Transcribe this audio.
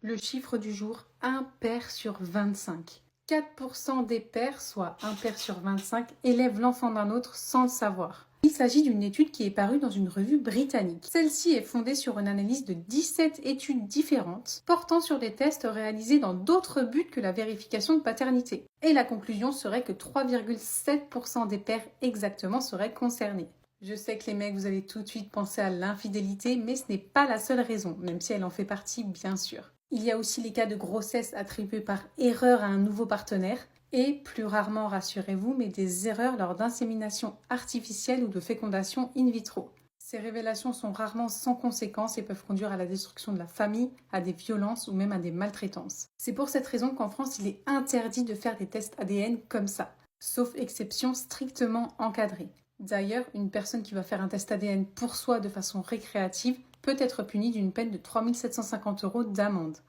Le chiffre du jour, un père sur 25. 4% des pères, soit un père sur 25, élèvent l'enfant d'un autre sans le savoir. Il s'agit d'une étude qui est parue dans une revue britannique. Celle-ci est fondée sur une analyse de 17 études différentes, portant sur des tests réalisés dans d'autres buts que la vérification de paternité. Et la conclusion serait que 3,7% des pères exactement seraient concernés. Je sais que les mecs, vous allez tout de suite penser à l'infidélité, mais ce n'est pas la seule raison, même si elle en fait partie, bien sûr. Il y a aussi les cas de grossesse attribués par erreur à un nouveau partenaire, et plus rarement, rassurez-vous, mais des erreurs lors d'insémination artificielle ou de fécondation in vitro. Ces révélations sont rarement sans conséquences et peuvent conduire à la destruction de la famille, à des violences ou même à des maltraitances. C'est pour cette raison qu'en France, il est interdit de faire des tests ADN comme ça, sauf exception strictement encadrée. D'ailleurs, une personne qui va faire un test ADN pour soi de façon récréative peut être punie d'une peine de 3 750 € d'amende.